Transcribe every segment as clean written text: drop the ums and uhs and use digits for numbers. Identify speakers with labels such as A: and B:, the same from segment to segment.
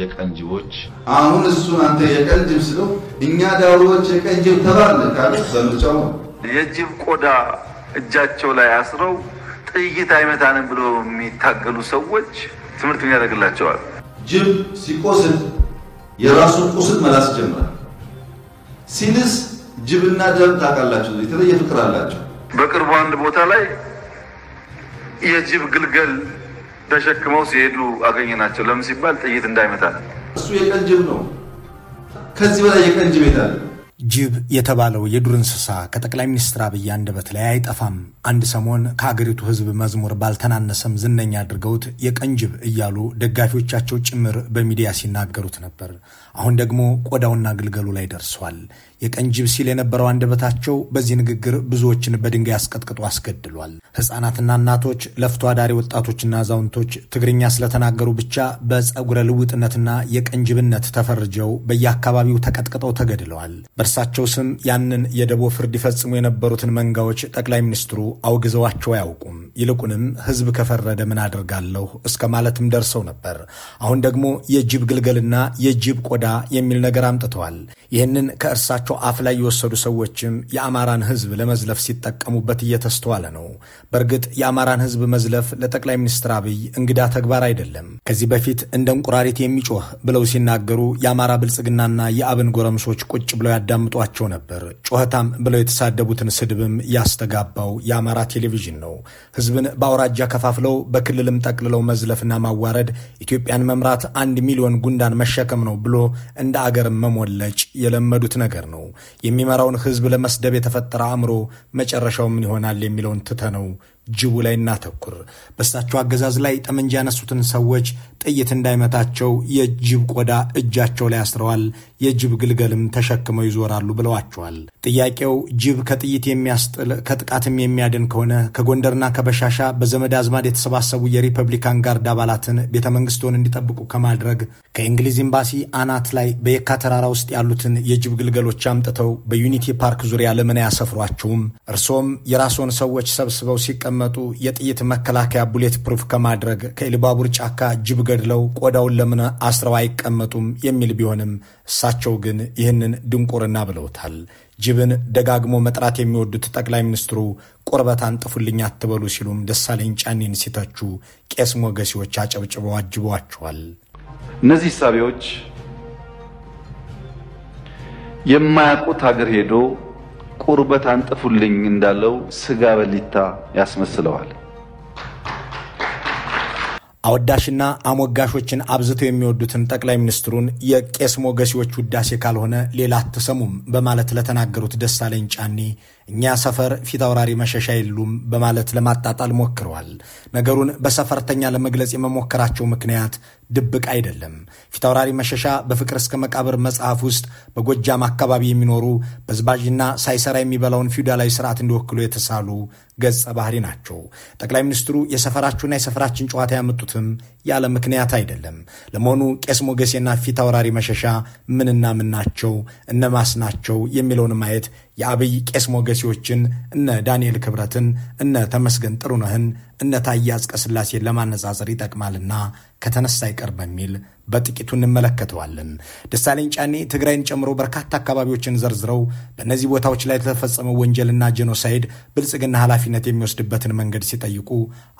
A: የቀንጅቦች አሁን እሱን አንተ የቀንጅብ ስለው እኛ ዳውሮች የቀንጅብ ተባልን ካለ በምርጫው
B: የጅብ ቆዳ እጃቸው ላይ አስረው ጥይት አይመታንም ብሎ የሚታገሉ ሰዎች ትምህርት ያደርግላቸዋል።
A: ጅብ ሲቆስል የራሱ ቁስል መላስ ጀምራል። ሲልስ ጅብና ደም ታቃላችሁ የተለየ ፍቅር አላቸው።
B: በቅርቡ አንድ ቦታ ላይ የጅብ ግልገል ተሸክመው ሲሄዱ አገኘናቸው። ለምን ሲባል ጥይት እንዳይመታ።
A: እሱ የቀንጅብ ነው። ከዚህ በላይ የቀንጅብ ይታል።
C: ጅብ የተባለው የዱር እንስሳ ከጠቅላይ ሚኒስትር አብይ አንደበት ላይ አይጠፋም። አንድ ሰሞን ከሀገሪቱ ህዝብ መዝሙር ባልተናነሰም ዝነኛ አድርገውት የቀንጅብ እያሉ ደጋፊዎቻቸው ጭምር በሚዲያ ሲናገሩት ነበር። አሁን ደግሞ ቆዳውና ግልገሉ ላይ ደርሷል። የቀንጅብ ሲል የነበረው አንደበታቸው በዚህ ንግግር ብዙዎችን በድንጋይ አስቀጥቅጦ አስገድሏል። ህፃናትና እናቶች፣ ለፍቶ አዳሪ ወጣቶችና አዛውንቶች ትግርኛ ስለተናገሩ ብቻ በፀጉረ ልውጥነትና የቀንጅብነት ተፈርጀው በየአካባቢው ተቀጥቅጠው ተገድለዋል። በእርሳቸው ስም ያንን የደቦ ፍርድ ይፈጽሙ የነበሩትን መንጋዎች ጠቅላይ ሚኒስትሩ አውግዘዋቸው አያውቁም። ይልቁንም ህዝብ ከፈረደ ምን አደርጋለሁ እስከ ማለትም ደርሰው ነበር። አሁን ደግሞ የጅብ ግልገልና የጅብ ቆዳ የሚል ነገር አምጥተዋል። ይህንን ከእርሳቸው አፍ ላይ የወሰዱ ሰዎችም የአማራን ህዝብ ለመዝለፍ ሲጠቀሙበት እየተስተዋለ ነው። በእርግጥ የአማራን ህዝብ መዝለፍ ለጠቅላይ ሚኒስትር አብይ እንግዳ ተግባር አይደለም። ከዚህ በፊት እንደ እንቁራሪት የሚጮህ ብለው ሲናገሩ የአማራ ብልጽግናና የአብን ጎረምሶች ቁጭ ብለው ያዳምጧቸው ነበር። ጮህታም ብለው የተሳደቡትን ስድብም ያስተጋባው የአማራ ቴሌቪዥን ነው። ህዝብን በአውራጃ ከፋፍለው በክልልም ጠቅልለው መዝለፍና ማዋረድ ኢትዮጵያን መምራት 1 ሚሊዮን ጉንዳን መሸከም ነው ብሎ እንደ አገር መሞለጭ የለመዱት ነገር ነው። የሚመራውን ህዝብ ለመስደብ የተፈጠረ አእምሮ መጨረሻው ምን ይሆናል የሚለውን ትተነው ጅቡ ላይ እናተኩር። በሳቸው አገዛዝ ላይ ጠመንጃ ያነሱትን ሰዎች ጥይት እንዳይመታቸው የጅብ ቆዳ እጃቸው ላይ አስረዋል፣ የጅብ ግልገልም ተሸክመው ይዞራሉ ብለዋቸዋል። ጥያቄው ጅብ ከጥይት የሚያስጥል ከጥቃትም የሚያድን ከሆነ ከጎንደርና ከበሻሻ በዘመድ አዝማድ የተሰባሰቡ የሪፐብሊካን ጋርድ አባላትን ቤተመንግስቱን እንዲጠብቁ ከማድረግ ከእንግሊዝ ኤምባሲ አናት ላይ በየካ ተራራ ውስጥ ያሉትን የጅብ ግልገሎች አምጥተው በዩኒቲ ፓርክ ዙሪያ ለምን ያሰፍሯቸውም? እርሶም የራስዎን ሰዎች ሰብስበው ሲቀመጡ የጥይት መከላከያ ቡሌት ፕሩፍ ከማድረግ ከኢሉባቡር ጫካ ጅብ ገድለው ቆዳውን ለምን አስረው አይቀመጡም የሚል ቢሆንም እሳቸው ግን ይህንን ድንቁርና ብለውታል። ጅብን ደጋግሞ መጥራት የሚወዱት ጠቅላይ ሚኒስትሩ ቁርበት አንጥፉልኝ አትበሉ ሲሉም ደሳለኝ ጫኔን ሲተቹ ቄስ ሞገሲዎች አጨብጭበው አጅበዋቸዋል።
B: እነዚህ ሳቢዎች የማያውቁት ሀገር ሄዶ ቁርበት አንጥፉልኝ እንዳለው ስጋ በሊታ ያስመስለዋል።
C: አወዳሽና አሞጋሾችን አብዝተው የሚወዱትን ጠቅላይ ሚኒስትሩን የቄስ ሞገሲዎች ውዳሴ ካልሆነ ሌላ አትሰሙም በማለት ለተናገሩት ደሳለኝ ጫኔ እኛ ሰፈር ፊት አውራሪ መሸሻ የሉም በማለት ለማጣጣል ሞክረዋል። ነገሩን በሰፈርተኛ ለመግለጽ የመሞከራቸው ምክንያት ድብቅ አይደለም። ፊት አውራሪ መሸሻ በፍቅር እስከ መቃብር መጽሐፍ ውስጥ በጎጃም አካባቢ የሚኖሩ በዝባዥና ሳይሰራ የሚበላውን ፊውዳላዊ ስርዓት እንዲወክሉ የተሳሉ ገጸ ባህሪ ናቸው። ጠቅላይ ሚኒስትሩ የሰፈራችሁና የሰፈራችን ጨዋታ ያመጡትም ያለ ምክንያት አይደለም። ለመሆኑ ቄስ ሞገሴና ፊት አውራሪ መሸሻ ምንና ምን ናቸው? እነማስ ናቸው የሚለውን ማየት የአብይ ቄስ ሞገሲዎችን እነ ዳንኤል ክብረትን እነ ተመስገን ጥሩነህን እነ ታዬ አጽቀሥላሴን ለማነጻጸር ይጠቅማልና ከተነሳ አይቀር በሚል በጥቂቱ እንመለከተዋለን። ደሳለኝ ጫኔ ትግራይን ጨምሮ በርካታ አካባቢዎችን ዘርዝረው በእነዚህ ቦታዎች ላይ የተፈጸመው ወንጀልና ጄኖሳይድ ብልጽግና ኃላፊነት የሚወስድበትን መንገድ ሲጠይቁ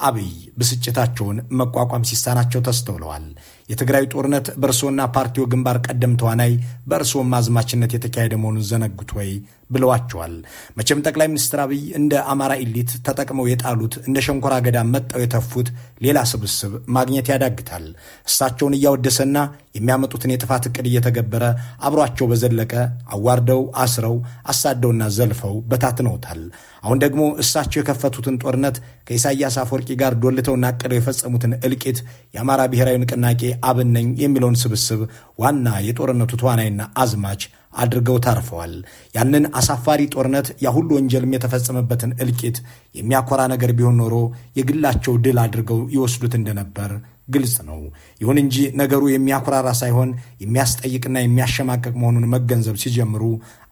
C: አብይ ብስጭታቸውን መቋቋም ሲሳናቸው ተስተውለዋል። የትግራይ ጦርነት በእርሶና ፓርቲው ግንባር ቀደም ተዋናይ በእርሶ ማዝማችነት የተካሄደ መሆኑን ዘነጉት ወይ ብለዋቸዋል። መቼም ጠቅላይ ሚኒስትር አብይ እንደ አማራ ኢሊት ተጠቅመው የጣሉት እንደ ሸንኮራ አገዳ መጣው የተፉት ሌላ ስብስብ ማግኘት ያዳግታል። እሳቸውን እያወደሰና የሚያመጡትን የጥፋት ዕቅድ እየተገበረ አብሯቸው በዘለቀ አዋርደው አስረው አሳደውና ዘልፈው በታትነውታል። አሁን ደግሞ እሳቸው የከፈቱትን ጦርነት ከኢሳያስ አፈወርቂ ጋር ዶልተውና አቅደው የፈጸሙትን እልቂት የአማራ ብሔራዊ ንቅናቄ አብን ነኝ የሚለውን ስብስብ ዋና የጦርነቱ ተዋናይና አዝማች አድርገው ታርፈዋል። ያንን አሳፋሪ ጦርነት ያሁሉ ወንጀልም የተፈጸመበትን እልቂት የሚያኮራ ነገር ቢሆን ኖሮ የግላቸው ድል አድርገው ይወስዱት እንደነበር ግልጽ ነው። ይሁን እንጂ ነገሩ የሚያኮራራ ሳይሆን የሚያስጠይቅና የሚያሸማቀቅ መሆኑን መገንዘብ ሲጀምሩ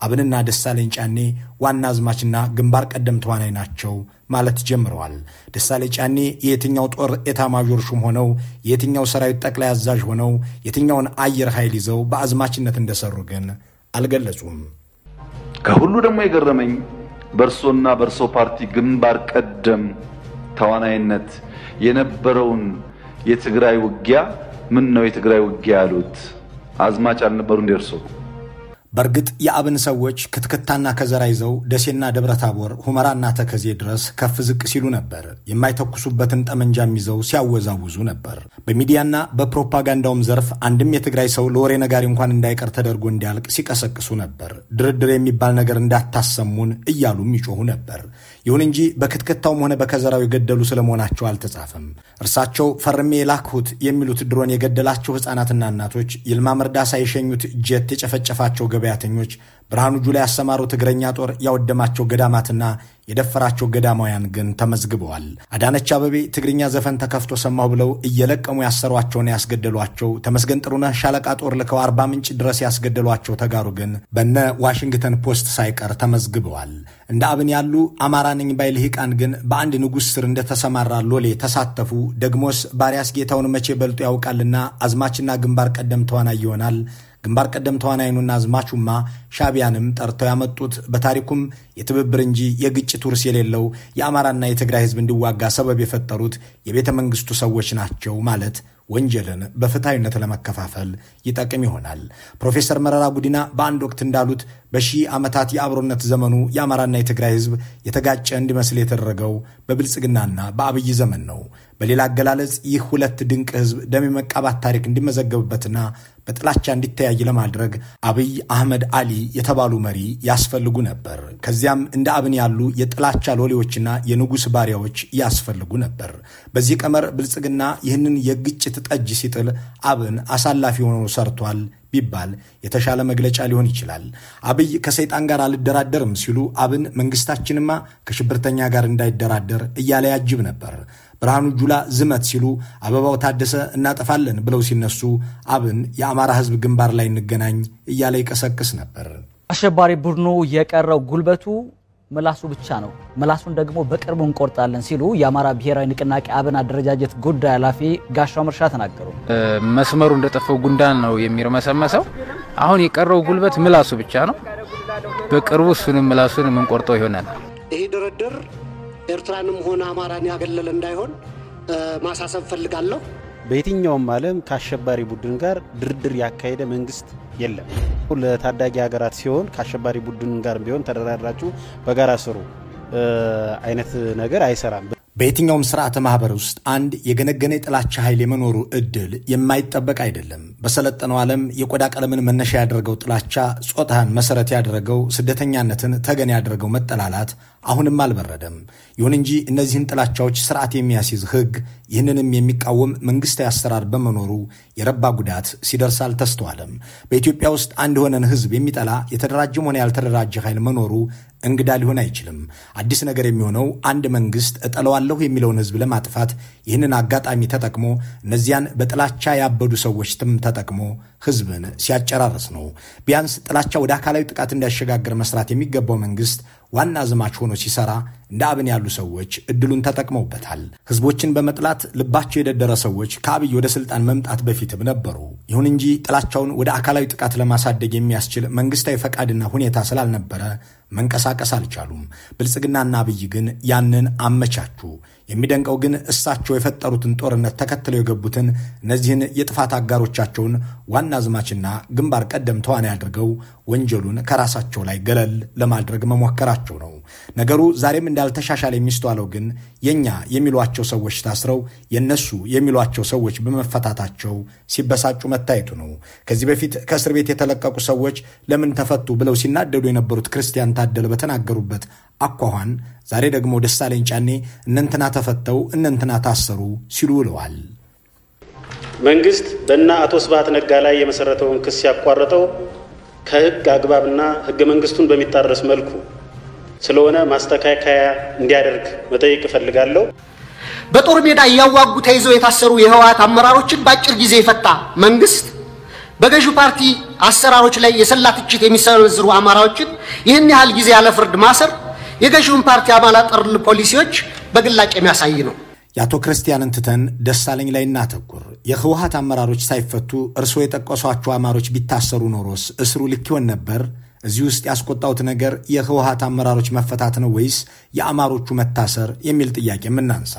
C: አብንና ደሳለኝ ጫኔ ዋና አዝማችና ግንባር ቀደም ተዋናይ ናቸው ማለት ጀምረዋል። ደሳለኝ ጫኔ የየትኛው ጦር ኤታማዦር ሹም ሆነው የየትኛው ሰራዊት ጠቅላይ አዛዥ ሆነው የትኛውን አየር ኃይል ይዘው በአዝማችነት እንደሰሩ ግን አልገለጹም።
B: ከሁሉ ደግሞ የገረመኝ በርሶና በርሶ ፓርቲ ግንባር ቀደም ተዋናይነት የነበረውን የትግራይ ውጊያ ምን ነው የትግራይ ውጊያ ያሉት አዝማች አልነበሩ እንደርሶ?
C: በርግጥ የአብን ሰዎች ክትክታና ከዘራ ይዘው ደሴና ደብረታቦር ሁመራና ተከዜ ድረስ ከፍ ዝቅ ሲሉ ነበር። የማይተኩሱበትን ጠመንጃም ይዘው ሲያወዛውዙ ነበር። በሚዲያና በፕሮፓጋንዳውም ዘርፍ አንድም የትግራይ ሰው ለወሬ ነጋሪ እንኳን እንዳይቀር ተደርጎ እንዲያልቅ ሲቀሰቅሱ ነበር። ድርድር የሚባል ነገር እንዳታሰሙን እያሉም ይጮሁ ነበር። ይሁን እንጂ በክትክታውም ሆነ በከዘራው የገደሉ ስለመሆናቸው አልተጻፈም። እርሳቸው ፈርሜ የላክሁት የሚሉት ድሮን የገደላቸው ሕፃናትና እናቶች፣ ይልማ መርዳሳ የሸኙት ጀት የጨፈጨፋቸው ገበያተኞች፣ ብርሃኑ ጁላ ያሰማሩት እግረኛ ጦር ያወደማቸው ገዳማትና የደፈራቸው ገዳማውያን ግን ተመዝግበዋል። አዳነች አበቤ ትግርኛ ዘፈን ተከፍቶ ሰማሁ ብለው እየለቀሙ ያሰሯቸውና ያስገደሏቸው፣ ተመስገን ጥሩነህ ሻለቃ ጦር ልከው 40 ምንጭ ድረስ ያስገደሏቸው ተጋሩ ግን በነ ዋሽንግተን ፖስት ሳይቀር ተመዝግበዋል። እንደ አብን ያሉ አማራ ነኝ ባይ ልሂቃን ግን በአንድ ንጉሥ ስር እንደተሰማራ ሎሌ ተሳተፉ። ደግሞስ ባሪያስ ጌታውን መቼ በልጦ ያውቃልና አዝማችና ግንባር ቀደም ተዋናይ ይሆናል። ግንባር ቀደም ተዋናይኑና አዝማቹማ ሻቢያንም ጠርተው ያመጡት በታሪኩም የትብብር እንጂ የግጭት ውርስ የሌለው የአማራና የትግራይ ሕዝብ እንዲዋጋ ሰበብ የፈጠሩት የቤተ መንግስቱ ሰዎች ናቸው ማለት ወንጀልን በፍትሃዊነት ለመከፋፈል ይጠቅም ይሆናል። ፕሮፌሰር መረራ ጉዲና በአንድ ወቅት እንዳሉት በሺህ ዓመታት የአብሮነት ዘመኑ የአማራና የትግራይ ሕዝብ የተጋጨ እንዲመስል የተደረገው በብልጽግናና በአብይ ዘመን ነው። በሌላ አገላለጽ ይህ ሁለት ድንቅ ሕዝብ ደም የመቃባት ታሪክ እንዲመዘገብበትና በጥላቻ እንዲተያይ ለማድረግ አብይ አህመድ አሊ የተባሉ መሪ ያስፈልጉ ነበር። ከዚያም እንደ አብን ያሉ የጥላቻ ሎሌዎችና የንጉሥ ባሪያዎች ያስፈልጉ ነበር። በዚህ ቀመር ብልጽግና ይህንን የግጭት ጠጅ ሲጥል አብን አሳላፊ ሆኖ ሰርቷል ቢባል የተሻለ መግለጫ ሊሆን ይችላል። አብይ ከሰይጣን ጋር አልደራደርም ሲሉ አብን መንግስታችንማ ከሽብርተኛ ጋር እንዳይደራደር እያለ ያጅብ ነበር። ብርሃኑ ጁላ ዝመት ሲሉ አበባው ታደሰ እናጠፋለን ብለው ሲነሱ አብን የአማራ ህዝብ ግንባር ላይ እንገናኝ እያለ ይቀሰቅስ ነበር።
D: አሸባሪ ቡድኑ የቀረው ጉልበቱ መላሱ ብቻ ነው፣ መላሱን ደግሞ በቅርቡ እንቆርጣለን ሲሉ የአማራ ብሔራዊ ንቅናቄ አብን አደረጃጀት ጉዳይ ኃላፊ ጋሻው መርሻ ተናገሩ።
E: መስመሩ እንደጠፈው ጉንዳን ነው የሚርመሰመሰው። አሁን የቀረው ጉልበት መላሱ ብቻ ነው። በቅርቡ እሱንም መላሱን እንቆርጠው ይሆናል።
F: ይሄ ድርድር ኤርትራንም ሆነ አማራን ያገለለ እንዳይሆን ማሳሰብ ፈልጋለሁ።
G: በየትኛውም ዓለም ከአሸባሪ ቡድን ጋር ድርድር ያካሄደ መንግስት የለም። ለታዳጊ ሀገራት ሲሆን ከአሸባሪ ቡድን ጋር ቢሆን ተደራድራችሁ በጋራ ስሩ አይነት ነገር አይሰራም።
C: በየትኛውም ስርዓተ ማህበር ውስጥ አንድ የገነገነ የጥላቻ ኃይል የመኖሩ እድል የማይጠበቅ አይደለም። በሰለጠነው ዓለም የቆዳ ቀለምን መነሻ ያደረገው ጥላቻ፣ ጾታን መሰረት ያደረገው ስደተኛነትን ተገን ያደረገው መጠላላት አሁንም አልበረደም። ይሁን እንጂ እነዚህን ጥላቻዎች ስርዓት የሚያስይዝ ህግ፣ ይህንንም የሚቃወም መንግስታዊ አሰራር በመኖሩ የረባ ጉዳት ሲደርስ አልተስተዋለም። በኢትዮጵያ ውስጥ አንድ ሆነን ህዝብ የሚጠላ የተደራጀም ሆነ ያልተደራጀ ኃይል መኖሩ እንግዳ ሊሆን አይችልም። አዲስ ነገር የሚሆነው አንድ መንግስት እጠለዋለሁ የሚለውን ህዝብ ለማጥፋት ይህንን አጋጣሚ ተጠቅሞ እነዚያን በጥላቻ ያበዱ ሰዎች ትም ተጠቅሞ ህዝብን ሲያጨራርስ ነው። ቢያንስ ጥላቻ ወደ አካላዊ ጥቃት እንዳይሸጋገር መስራት የሚገባው መንግስት ዋና አዝማች ሆኖ ሲሰራ እንደ አብን ያሉ ሰዎች እድሉን ተጠቅመውበታል። ህዝቦችን በመጥላት ልባቸው የደደረ ሰዎች ከአብይ ወደ ስልጣን መምጣት በፊትም ነበሩ። ይሁን እንጂ ጥላቻውን ወደ አካላዊ ጥቃት ለማሳደግ የሚያስችል መንግስታዊ ፈቃድና ሁኔታ ስላልነበረ መንቀሳቀስ አልቻሉም። ብልጽግናና አብይ ግን ያንን አመቻቹ። የሚደንቀው ግን እሳቸው የፈጠሩትን ጦርነት ተከትለው የገቡትን እነዚህን የጥፋት አጋሮቻቸውን ዋና አዝማችና ግንባር ቀደም ተዋናይ አድርገው ወንጀሉን ከራሳቸው ላይ ገለል ለማድረግ መሞከራቸው ነው። ነገሩ ዛሬም እንዳልተሻሻለ የሚስተዋለው ግን የኛ የሚሏቸው ሰዎች ታስረው የነሱ የሚሏቸው ሰዎች በመፈታታቸው ሲበሳጩ መታየቱ ነው። ከዚህ በፊት ከእስር ቤት የተለቀቁ ሰዎች ለምን ተፈቱ ብለው ሲናደዱ የነበሩት ክርስቲያን ታደለ በተናገሩበት አኳኋን ዛሬ ደግሞ ደሳለኝ ጫኔ እነንትና ተፈተው እነንትና ታሰሩ ሲሉ ውለዋል።
G: መንግስት በእነ አቶ ስብሐት ነጋ ላይ የመሰረተውን ክስ ያቋረጠው ከህግ አግባብና ህገ መንግስቱን በሚጣረስ መልኩ ስለሆነ ማስተካከያ እንዲያደርግ መጠየቅ እፈልጋለሁ።
F: በጦር ሜዳ ያዋጉ ተይዘው የታሰሩ የህወሓት አመራሮችን በአጭር ጊዜ የፈታ መንግስት በገዢው ፓርቲ አሰራሮች ላይ የሰላ ትችት የሚሰነዝሩ አማራዎችን ይህን ያህል ጊዜ ያለ ፍርድ ማሰር የገዢውን ፓርቲ አባላት ጠር ፖሊሲዎች በግላጭ የሚያሳይ ነው።
C: የአቶ ክርስቲያንን ትተን ደሳለኝ ላይ እናተኩር። የህወሓት አመራሮች ሳይፈቱ እርሶ የጠቀሷቸው አማሮች ቢታሰሩ ኖሮስ እስሩ ልክ ይሆን ነበር? እዚህ ውስጥ ያስቆጣውት ነገር የህወሓት አመራሮች መፈታት ነው ወይስ የአማሮቹ መታሰር የሚል ጥያቄ ምናንሳ።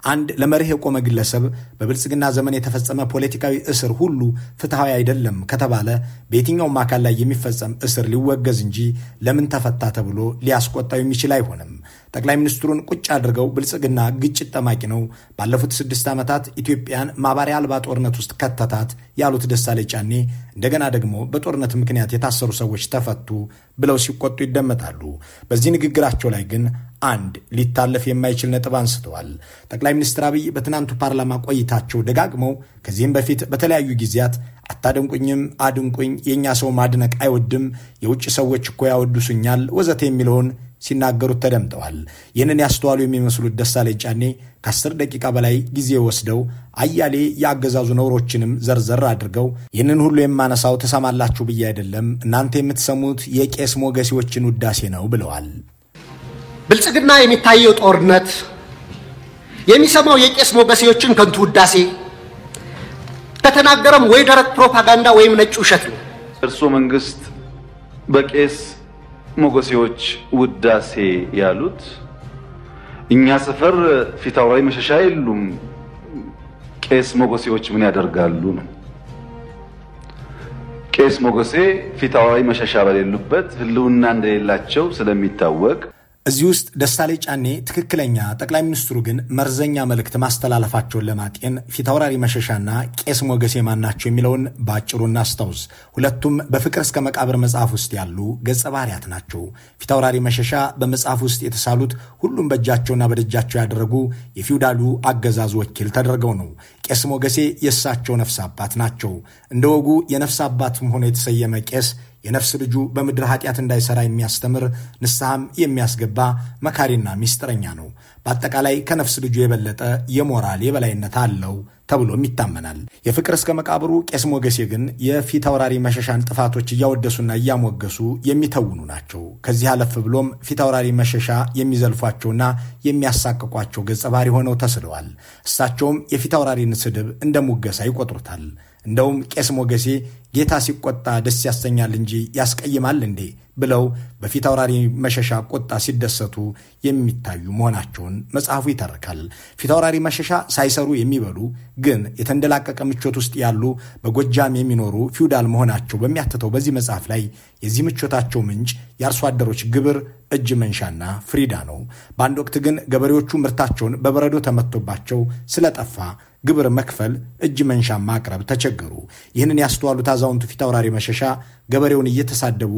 C: አንድ ለመርህ የቆመ ግለሰብ በብልጽግና ዘመን የተፈጸመ ፖለቲካዊ እስር ሁሉ ፍትሃዊ አይደለም ከተባለ በየትኛውም አካል ላይ የሚፈጸም እስር ሊወገዝ እንጂ ለምን ተፈታ ተብሎ ሊያስቆጣው የሚችል አይሆንም። ጠቅላይ ሚኒስትሩን ቁጭ አድርገው ብልጽግና ግጭት ጠማቂ ነው፣ ባለፉት 6 ዓመታት ኢትዮጵያን ማባሪያ አልባ ጦርነት ውስጥ ከተታት ያሉት ደሳለኝ ጫኔ እንደገና ደግሞ በጦርነት ምክንያት የታሰሩ ሰዎች ተፈቱ ብለው ሲቆጡ ይደመጣሉ። በዚህ ንግግራቸው ላይ ግን አንድ ሊታለፍ የማይችል ነጥብ አንስተዋል። ጠቅላይ ሚኒስትር አብይ በትናንቱ ፓርላማ ቆይታቸው ደጋግመው ከዚህም በፊት በተለያዩ ጊዜያት አታደንቁኝም አድንቁኝ፣ የኛ ሰው ማድነቅ አይወድም፣ የውጭ ሰዎች እኮ ያወድሱኛል ወዘተ የሚለውን ሲናገሩት ተደምጠዋል። ይህንን ያስተዋሉ የሚመስሉት ደሳለኝ ጫኔ ከ10 ደቂቃ በላይ ጊዜ ወስደው አያሌ የአገዛዙ ነውሮችንም ዘርዘር አድርገው ይህንን ሁሉ የማነሳው ተሰማላችሁ ብዬ አይደለም፣ እናንተ የምትሰሙት የቄስ ሞገሴዎችን ውዳሴ ነው ብለዋል።
F: ብልጽግና የሚታየው ጦርነት የሚሰማው የቄስ ሞገሴዎችን ከንቱ ውዳሴ ከተናገረም ወይ ደረቅ ፕሮፓጋንዳ ወይም ነጭ ውሸት ነው።
B: እርሶ መንግስት በቄስ ሞገሴዎች ውዳሴ ያሉት እኛ ሰፈር ፊታውራሪ መሸሻ የሉም፣ ቄስ ሞገሴዎች ምን ያደርጋሉ ነው። ቄስ ሞገሴ ፊታውራሪ መሸሻ በሌሉበት ህልውና እንደሌላቸው ስለሚታወቅ
C: እዚህ ውስጥ ደሳለኝ ጫኔ ትክክለኛ ጠቅላይ ሚኒስትሩ ግን መርዘኛ መልእክት ማስተላለፋቸውን ለማጤን ፊታውራሪ መሸሻና ቄስ ሞገሴ ማናቸው የሚለውን ባጭሩ እናስታውስ። ሁለቱም በፍቅር እስከ መቃብር መጽሐፍ ውስጥ ያሉ ገጸ ባህሪያት ናቸው። ፊታውራሪ መሸሻ በመጽሐፍ ውስጥ የተሳሉት ሁሉም በእጃቸውና በደጃቸው ያደረጉ የፊውዳሉ አገዛዝ ወኪል ተደርገው ነው። ቄስ ሞገሴ የእሳቸው ነፍስ አባት ናቸው። እንደ ወጉ የነፍስ አባትም ሆኖ የተሰየመ ቄስ የነፍስ ልጁ በምድር ኃጢአት እንዳይሰራ የሚያስተምር ንስሐም የሚያስገባ መካሪና ሚስጥረኛ ነው። በአጠቃላይ ከነፍስ ልጁ የበለጠ የሞራል የበላይነት አለው ተብሎም ይታመናል። የፍቅር እስከ መቃብሩ ቄስ ሞገሴ ግን የፊታውራሪ መሸሻን ጥፋቶች እያወደሱና እያሞገሱ የሚተውኑ ናቸው። ከዚህ አለፍ ብሎም ፊታውራሪ መሸሻ የሚዘልፏቸውና የሚያሳቅቋቸው ገጸ ባህሪ ሆነው ተስለዋል። እሳቸውም የፊታውራሪን ስድብ እንደ ሙገሳ ይቆጥሩታል። እንደውም ቄስ ሞገሴ ጌታ ሲቆጣ ደስ ያሰኛል እንጂ ያስቀይማል እንዴ ብለው በፊታውራሪ መሸሻ ቁጣ ሲደሰቱ የሚታዩ መሆናቸውን መጽሐፉ ይተርካል። ፊታውራሪ መሸሻ ሳይሰሩ የሚበሉ ግን የተንደላቀቀ ምቾት ውስጥ ያሉ በጎጃም የሚኖሩ ፊውዳል መሆናቸው በሚያትተው በዚህ መጽሐፍ ላይ የዚህ ምቾታቸው ምንጭ የአርሶ አደሮች ግብር እጅ መንሻና ፍሪዳ ነው። በአንድ ወቅት ግን ገበሬዎቹ ምርታቸውን በበረዶ ተመቶባቸው ስለጠፋ ግብር መክፈል እጅ መንሻ ማቅረብ ተቸገሩ። ይህንን ያስተዋሉት አዛውንቱ ፊታውራሪ መሸሻ ገበሬውን እየተሳደቡ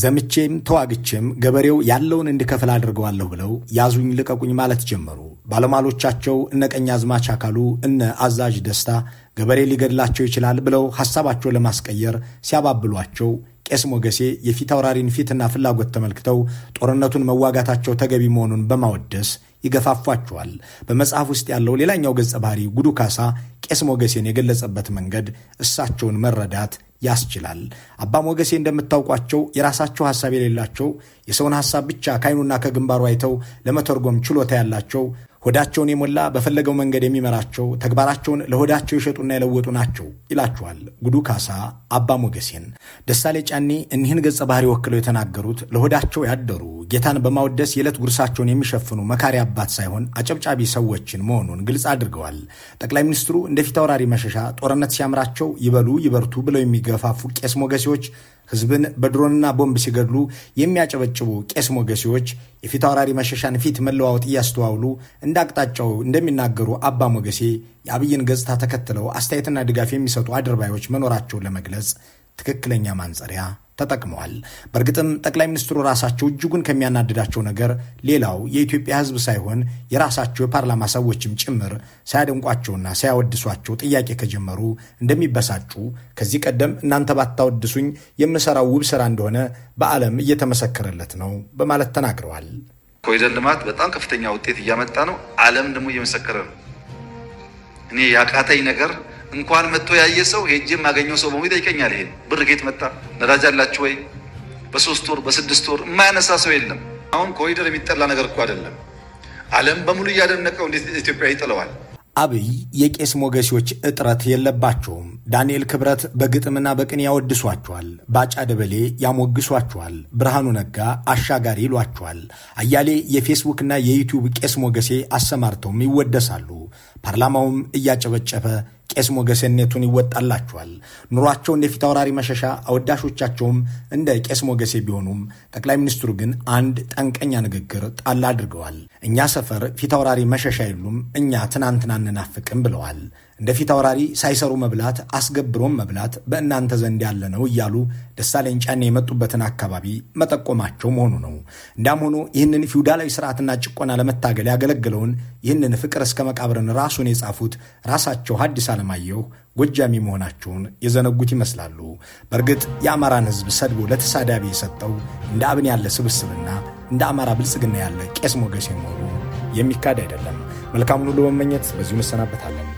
C: ዘምቼም ተዋግቼም ገበሬው ያለውን እንዲከፍል አድርገዋለሁ ብለው ያዙኝ ልቀቁኝ ማለት ጀመሩ። ባለሟሎቻቸው እነ ቀኛዝማች አካሉ እነ አዛዥ ደስታ ገበሬ ሊገድላቸው ይችላል ብለው ሐሳባቸው ለማስቀየር ሲያባብሏቸው ቄስ ሞገሴ የፊታውራሪን ፊትና ፍላጎት ተመልክተው ጦርነቱን መዋጋታቸው ተገቢ መሆኑን በማወደስ ይገፋፏቸዋል። በመጽሐፍ ውስጥ ያለው ሌላኛው ገጸ ባህሪ ጉዱ ካሳ ቄስ ሞገሴን የገለጸበት መንገድ እሳቸውን መረዳት ያስችላል። አባ ሞገሴ እንደምታውቋቸው የራሳቸው ሐሳብ የሌላቸው የሰውን ሐሳብ ብቻ ካይኑና ከግንባሩ አይተው ለመተርጎም ችሎታ ያላቸው ሆዳቸውን የሞላ በፈለገው መንገድ የሚመራቸው ተግባራቸውን ለሆዳቸው ይሸጡና የለወጡ ናቸው ይላቸዋል ጉዱ ካሳ አባ ሞገሴን። ደሳለኝ ጫኔ እኒህን ገጸ ባህሪ ወክለው የተናገሩት ለሆዳቸው ያደሩ ጌታን በማወደስ የዕለት ጉርሳቸውን የሚሸፍኑ መካሪ አባት ሳይሆን አጨብጫቢ ሰዎችን መሆኑን ግልጽ አድርገዋል። ጠቅላይ ሚኒስትሩ እንደ ፊታውራሪ መሸሻ ጦርነት ሲያምራቸው ይበሉ ይበርቱ ብለው የሚገፋፉ ቄስ ሞገሴዎች ህዝብን በድሮንና ቦምብ ሲገድሉ የሚያጨበጭቡ ቄስ ሞገሴዎች የፊታውራሪ መሸሻን ፊት መለዋወጥ እያስተዋሉ እንዳቅጣጫው እንደሚናገሩ አባ ሞገሴ የአብይን ገጽታ ተከትለው አስተያየትና ድጋፍ የሚሰጡ አድርባዮች መኖራቸውን ለመግለጽ ትክክለኛ ማንጸሪያ ተጠቅመዋል። በእርግጥም ጠቅላይ ሚኒስትሩ ራሳቸው እጅጉን ከሚያናድዳቸው ነገር ሌላው የኢትዮጵያ ሕዝብ ሳይሆን የራሳቸው የፓርላማ ሰዎችም ጭምር ሳያደንቋቸውና ሳያወድሷቸው ጥያቄ ከጀመሩ እንደሚበሳጩ ከዚህ ቀደም እናንተ ባታወድሱኝ የምሰራው ውብ ስራ እንደሆነ በዓለም እየተመሰከረለት ነው በማለት ተናግረዋል።
B: ኮሪደር ልማት በጣም ከፍተኛ ውጤት እያመጣ ነው። ዓለም ደግሞ እየመሰከረ ነው። እኔ ያቃተኝ ነገር እንኳን መጥቶ ያየ ሰው ሄጄ ማገኘው ሰው በሙሉ ይጠይቀኛል። ይሄ ብር ጌት መጣ ነዳጅ አላችሁ ወይ በ3 ወር በ6 ወር የማያነሳ ሰው የለም። አሁን ኮሪደር የሚጠላ ነገር እኮ አይደለም። ዓለም በሙሉ ያደነቀው እንዴት ኢትዮጵያ ይጥለዋል።
C: አብይ የቄስ ሞገሲዎች እጥረት የለባቸውም። ዳንኤል ክብረት በግጥምና በቅኔ ያወድሷቸዋል። ባጫ ደበሌ ያሞግሷቸዋል። ብርሃኑ ነጋ አሻጋሪ ይሏቸዋል። አያሌ የፌስቡክና የዩቲዩብ ቄስ ሞገሴ አሰማርተውም ይወደሳሉ። ፓርላማውም እያጨበጨበ ቄስ ሞገሴነቱን ይወጣላቸዋል። ኑሯቸው እንደ ፊት አውራሪ መሸሻ፣ አወዳሾቻቸውም እንደ ቄስ ሞገሴ ቢሆኑም ጠቅላይ ሚኒስትሩ ግን አንድ ጠንቀኛ ንግግር ጣል አድርገዋል። እኛ ሰፈር ፊት አውራሪ መሸሻ የሉም፣ እኛ ትናንትና እንናፍቅም ብለዋል። እንደ ፊት አውራሪ ሳይሰሩ መብላት አስገብሮም መብላት በእናንተ ዘንድ ያለ ነው እያሉ ደሳለኝ ጫኔ የመጡበትን አካባቢ መጠቆማቸው መሆኑ ነው። እንዳም ሆኖ ይህንን ፊውዳላዊ ስርዓትና ጭቆና ለመታገል ያገለገለውን ይህንን ፍቅር እስከ መቃብርን ራሱን የጻፉት ራሳቸው ሐዲስ ዓለማየሁ ጎጃሚ መሆናቸውን የዘነጉት ይመስላሉ። በእርግጥ የአማራን ሕዝብ ሰድቦ ለተሳዳቢ የሰጠው እንደ አብን ያለ ስብስብና እንደ አማራ ብልጽግና ያለ ቄስ ሞገሴ መሆኑ የሚካድ አይደለም። መልካሙን ሁሉ በመመኘት በዚሁ እንሰናበታለን።